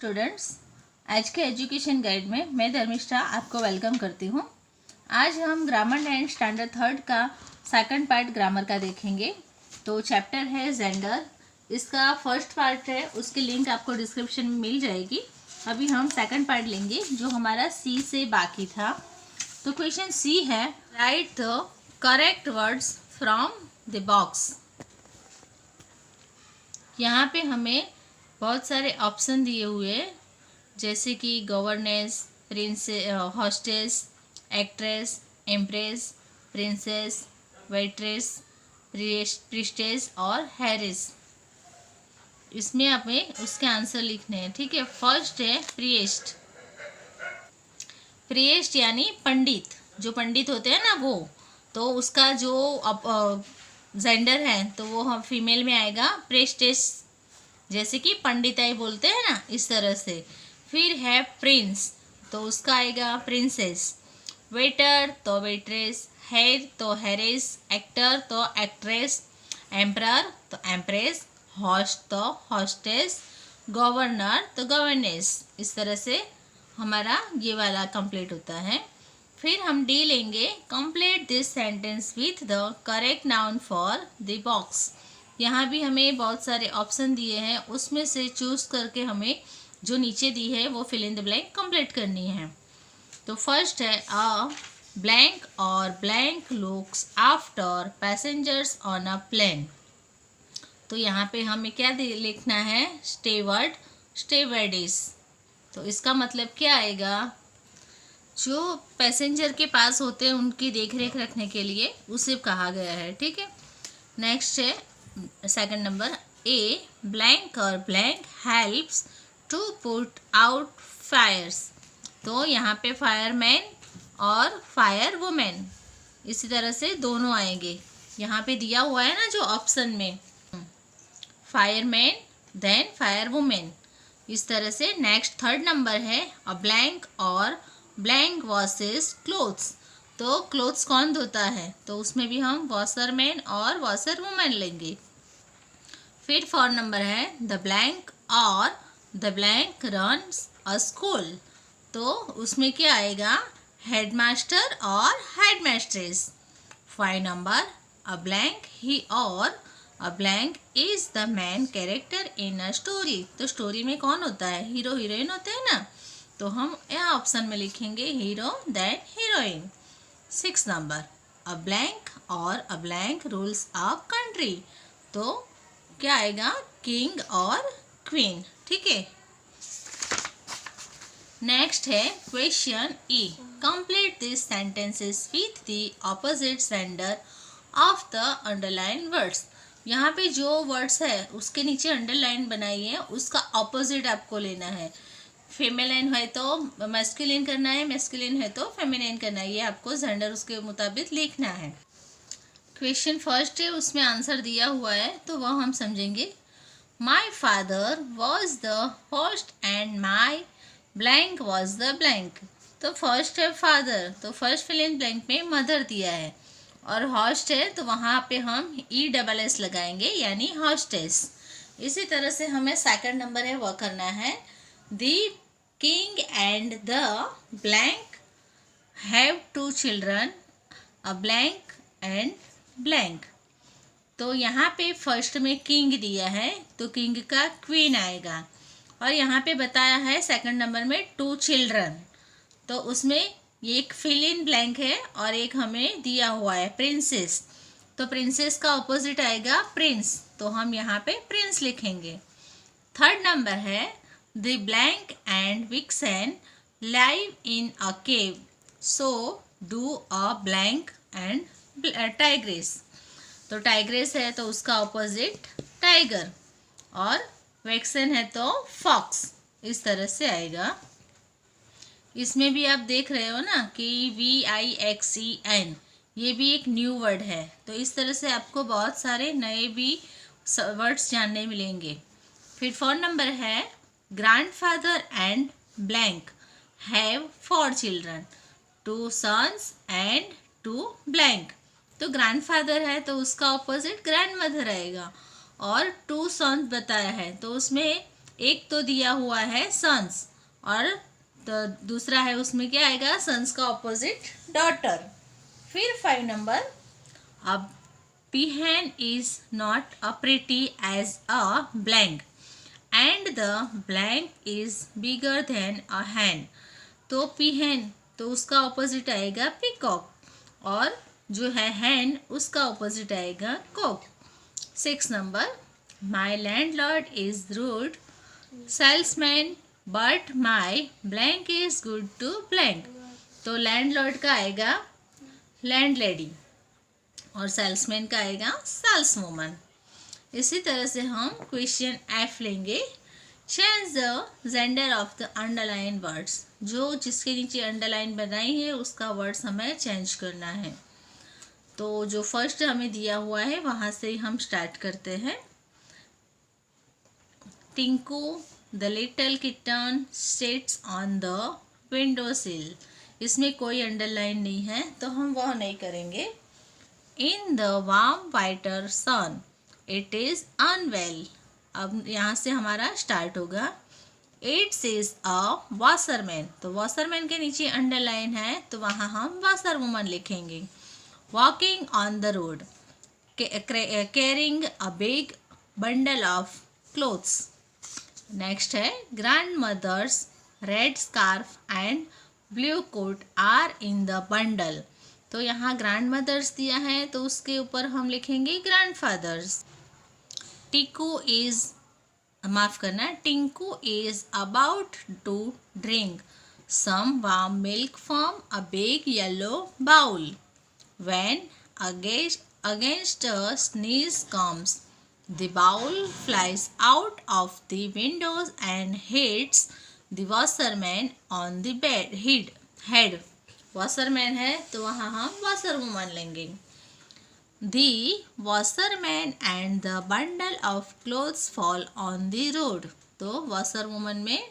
Students, आज के education guide में मैं धर्मिष्ठा आपको वेलकम करती हूँ। आज हम ग्रामर एंड स्टैंडर्ड थर्ड का सेकंड पार्ट ग्रामर का देखेंगे। तो चैप्टर है जेंडर, इसका फर्स्ट पार्ट है, उसकी लिंक आपको डिस्क्रिप्शन में मिल जाएगी। अभी हम सेकंड पार्ट लेंगे जो हमारा सी से बाकी था। तो क्वेश्चन सी है, right the correct words from the box. यहाँ पे हमें बहुत सारे ऑप्शन दिए हुए हैं, जैसे कि governance, princess, hostess, actress, empress, princess, waitress, priestess और हैरिस। इसमें हमें उसके आंसर लिखने हैं। ठीक है, फर्स्ट है प्रिएस्ट। प्रिएस्ट यानी पंडित, जो पंडित होते हैं ना वो, तो उसका जो जेंडर है तो वो हम फीमेल में आएगा प्रेस्टेस, जैसे कि पंडिताई बोलते हैं ना, इस तरह से। फिर है प्रिंस, तो उसका आएगा प्रिंसेस। वेटर तो वेट्रेस, हेर तो हेरिस, एक्टर तो एक्ट्रेस, एम्परर तो एम्प्रेस, हॉस्ट तो हॉस्टेस, गवर्नर तो गवर्नेस। इस तरह से हमारा ये वाला कंप्लीट होता है। फिर हम डी लेंगे, complete this sentence with the correct noun for the box. यहाँ भी हमें बहुत सारे ऑप्शन दिए हैं, उसमें से चूज़ करके हमें जो नीचे दी है वो fill in the blank complete करनी है। तो फर्स्ट है अ ब्लैंक और blank looks after passengers on a plane. तो यहाँ पे हमें क्या लिखना है, स्टेवर्ड, स्टेवर्डिस। तो इसका मतलब क्या आएगा, जो पैसेंजर के पास होते हैं उनकी देख रेख रखने के लिए उसे कहा गया है। ठीक है, नेक्स्ट है सेकंड नंबर, ए ब्लैंक और blank helps to put out fires. तो यहाँ पे फायरमैन और फायर वुमेन, इसी तरह से दोनों आएंगे। यहाँ पे दिया हुआ है ना जो ऑप्शन में, फायरमैन देन फायर वुमेन, इस तरह से। नेक्स्ट थर्ड नंबर है अ ब्लैंक और ब्लैंक वॉशेस क्लोथ्स। तो क्लोथ्स कौन धोता है, तो उसमें भी हम वॉशरमैन और वॉशर वुमेन लेंगे। फिर 4 नंबर है द ब्लैंक और the blank runs a school. तो उसमें क्या आएगा, हेडमास्टर और हेडमास्ट्रेस। 5 नंबर अ ब्लैंक ही और a blank is the man character in a story. तो स्टोरी में कौन होता है, हीरो हीरोइन होते हैं ना, तो हम यहाँ ऑप्शन में लिखेंगे hero then heroine. 6 number a blank और a blank rules a country. तो क्या आएगा, किंग और क्वीन। ठीक है, नेक्स्ट है question E, complete this sentences with the opposite gender of the underline words. यहाँ पे जो वर्ड्स है उसके नीचे अंडरलाइन बनाई है, उसका ऑपोजिट आपको लेना है। फेमिनिन है तो मैस्कुलिन करना है, मैस्कुलिन है तो फेमिनिन करना है, ये आपको जेंडर उसके मुताबिक लिखना है। क्वेश्चन फर्स्ट है, उसमें आंसर दिया हुआ है तो वह हम समझेंगे। My father was the host and my blank was the blank. तो फर्स्ट है फादर, तो फर्स्ट फिल इन ब्लैंक में मदर दिया है, और हॉस्ट है तो वहाँ पे हम ESS लगाएंगे यानी हॉस्टेस। इसी तरह से हमें सेकंड नंबर है वह करना है, the king and the blank have 2 children a blank and blank. तो यहाँ पे फर्स्ट में किंग दिया है तो किंग का क्वीन आएगा, और यहाँ पे बताया है सेकंड नंबर में 2 चिल्ड्रन, तो उसमें एक फिल इन ब्लैंक है और एक हमें दिया हुआ है प्रिंसेस। तो प्रिंसेस का ऑपोजिट आएगा प्रिंस, तो हम यहाँ पे प्रिंस लिखेंगे। थर्ड नंबर है the blank and vixen live in a cave, so do a blank and tigress. तो टाइग्रेस है तो उसका ऑपोजिट टाइगर, और वैक्सन है तो फॉक्स, इस तरह से आएगा। इसमें भी आप देख रहे हो ना कि VIXEN, ये भी एक न्यू वर्ड है। तो इस तरह से आपको बहुत सारे नए भी वर्ड्स जानने मिलेंगे। फिर 4 नंबर है grandfather and blank have 4 children, 2 sons and 2 blank. तो ग्रैंडफादर है तो उसका ऑपोजिट ग्रैंड मदर आएगा, और 2 सन्स बताया है तो उसमें एक तो दिया हुआ है सन्स, और तो दूसरा है उसमें क्या आएगा, सन्स का ऑपोजिट डॉटर। फिर 5 नंबर, अब peahen is not a pretty as a blank and the blank is bigger than a hen। तो peahen तो उसका ऑपोजिट आएगा पीकॉक, और जो है hen उसका ऑपोजिट आएगा cock. 6 number, my landlord is rude salesman but my blank is good to blank। तो लैंडलॉर्ड का आएगा लैंडलेडी, और सेल्समैन का आएगा सेल्स वूमन। इसी तरह से हम क्वेश्चन एफ लेंगे, change the gender of the underline words. जो जिसके नीचे अंडरलाइन बनाई है उसका वर्ड्स हमें चेंज करना है। तो जो फर्स्ट हमें दिया हुआ है वहाँ से ही हम स्टार्ट करते हैं। Tinku the little kitten sits on the window सिल। इसमें कोई अंडरलाइन नहीं है तो हम वह नहीं करेंगे। In the warm whiter sun, it is unwell। अब यहाँ से हमारा स्टार्ट होगा। It is a washerman, तो washerman के नीचे अंडरलाइन है तो वहाँ हम washerwoman लिखेंगे। Walking on the road, carrying a big bundle of clothes। Next है grandmother's red scarf and blue coat are in the bundle। तो यहाँ ग्रैंड मदर्स दिया है तो उसके ऊपर हम लिखेंगे grandfathers. Tinku is about to drink some warm milk from a big yellow bowl when against a sneeze comes the bowl flies out of the windows and hits the washerman on the head. Washerman है तो वहाँ हम washerwoman लेंगे। The washerman and the bundle of clothes fall on the road. तो washerwoman में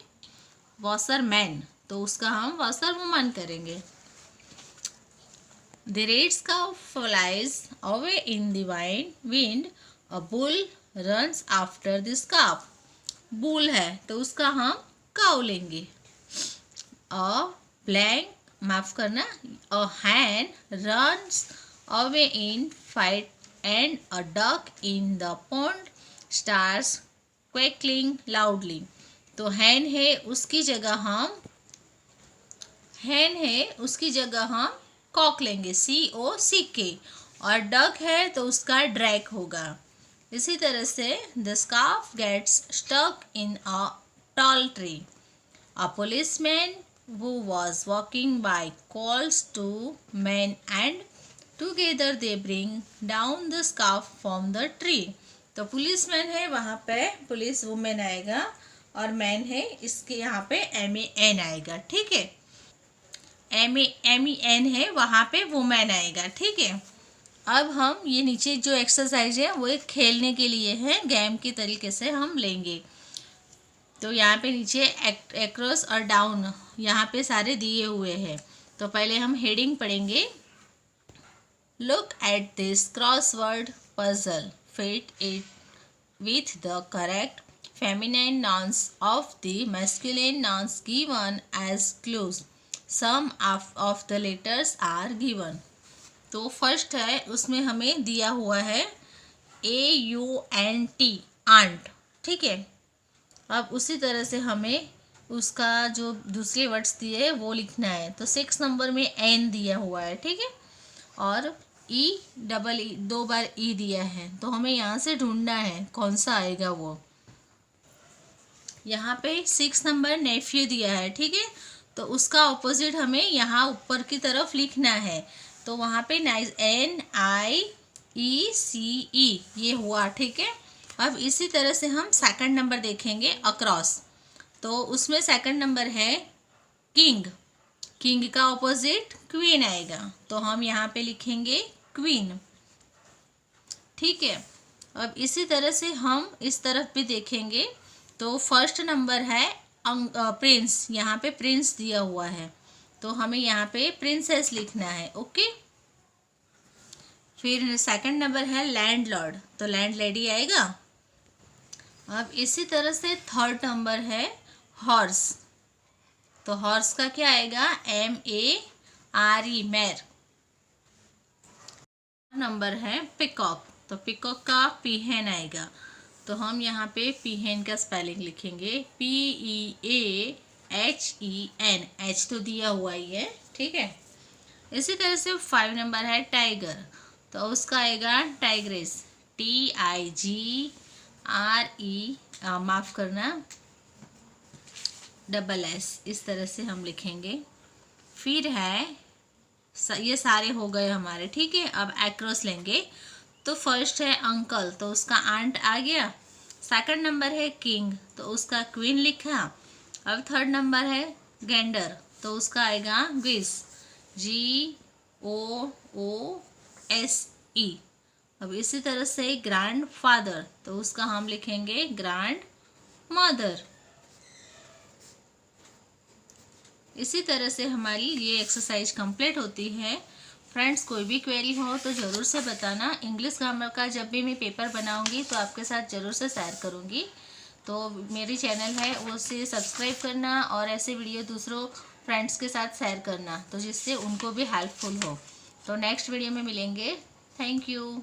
washerman तो उसका हम वॉशरवुमन करेंगे। The red scarf flies away in the wind a bull runs after the scarf. Bull है तो उसका हम काऊ लेंगे। अ ब्लैंक माफ करना, a hen runs away in fight and a duck in the pond starts quacking loudly. तो hen है उसकी जगह हम कॉक लेंगे, COCK, और डक है तो उसका ड्रैक होगा। इसी तरह से the scarf gets stuck in a tall tree. A policeman who was walking by calls to men and together they bring down the scarf from the tree। तो पुलिसमैन है वहाँ पे पुलिस वुमेन आएगा, और मैन है इसके यहाँ पे MAN आएगा। ठीक है, MEN है वहाँ पे वुमेन आएगा। ठीक है, अब हम ये नीचे जो एक्सरसाइज है वो एक खेलने के लिए है, गेम के तरीके से हम लेंगे। तो यहाँ पे नीचे एक्रॉस और डाउन यहाँ पे सारे दिए हुए हैं। तो पहले हम हेडिंग पढ़ेंगे। Look at this crossword puzzle, fit it with the correct feminine nouns of the masculine nouns given as clues. Some of the letters are given. तो फर्स्ट है उसमें हमें दिया हुआ है AUNT, आंट। ठीक है, अब उसी तरह से हमें उसका जो दूसरे वर्ड्स दिए वो लिखना है। तो 6 नंबर में N दिया हुआ है। ठीक है, और E 2 बार E दिया है, तो हमें यहाँ से ढूंढना है कौन सा आएगा वो। यहाँ पे 6 नंबर नेफ्यू दिया है। ठीक है, तो उसका ऑपोजिट हमें यहाँ ऊपर की तरफ लिखना है। तो वहाँ पे NIECE ये हुआ। ठीक है, अब इसी तरह से हम सेकंड नंबर देखेंगे अक्रॉस। तो उसमें सेकंड नंबर है किंग। किंग का ऑपोजिट क्वीन आएगा, तो हम यहाँ पे लिखेंगे क्वीन। ठीक है, अब इसी तरह से हम इस तरफ भी देखेंगे। तो फर्स्ट नंबर है प्रिंस, यहाँ पे प्रिंस दिया हुआ है तो हमें यहाँ पे प्रिंसेस लिखना है। ओके, फिर सेकंड नंबर है लैंडलॉर्ड, तो लैंडलेडी आएगा। अब इसी तरह से थर्ड नंबर है हॉर्स। तो हॉर्स का क्या आएगा, MARE, मैर। नंबर है पिकॉक। तो पिकॉक का पीहेन आएगा। तो हम यहाँ पे पीहेन का स्पेलिंग लिखेंगे PEAHEN। एच तो दिया हुआ ही है, ठीक है। इसी तरह से 5 नंबर है टाइगर। तो उसका आएगा टाइग्रेस, TIGRE, माफ़ करना, SS, इस तरह से हम लिखेंगे। फिर है, ये सारे हो गए हमारे, ठीक है। अब एक्रोस लेंगे। तो फर्स्ट है अंकल, तो उसका आंट आ गया। सेकंड नंबर है किंग, तो उसका क्वीन लिखा। अब थर्ड नंबर है गेंडर, तो उसका आएगा ग्विस, GOOSE। अब इसी तरह से ग्रैंड फादर, तो उसका हम लिखेंगे ग्रैंड मदर। इसी तरह से हमारी ये एक्सरसाइज कंप्लीट होती है। फ्रेंड्स, कोई भी क्वेरी हो तो ज़रूर से बताना। इंग्लिश ग्रामर का जब भी मैं पेपर बनाऊंगी तो आपके साथ ज़रूर से शेयर करूंगी। तो मेरी चैनल है उसे सब्सक्राइब करना और ऐसे वीडियो दूसरों फ्रेंड्स के साथ शेयर करना, तो जिससे उनको भी हेल्पफुल हो। तो नेक्स्ट वीडियो में मिलेंगे। Thank you.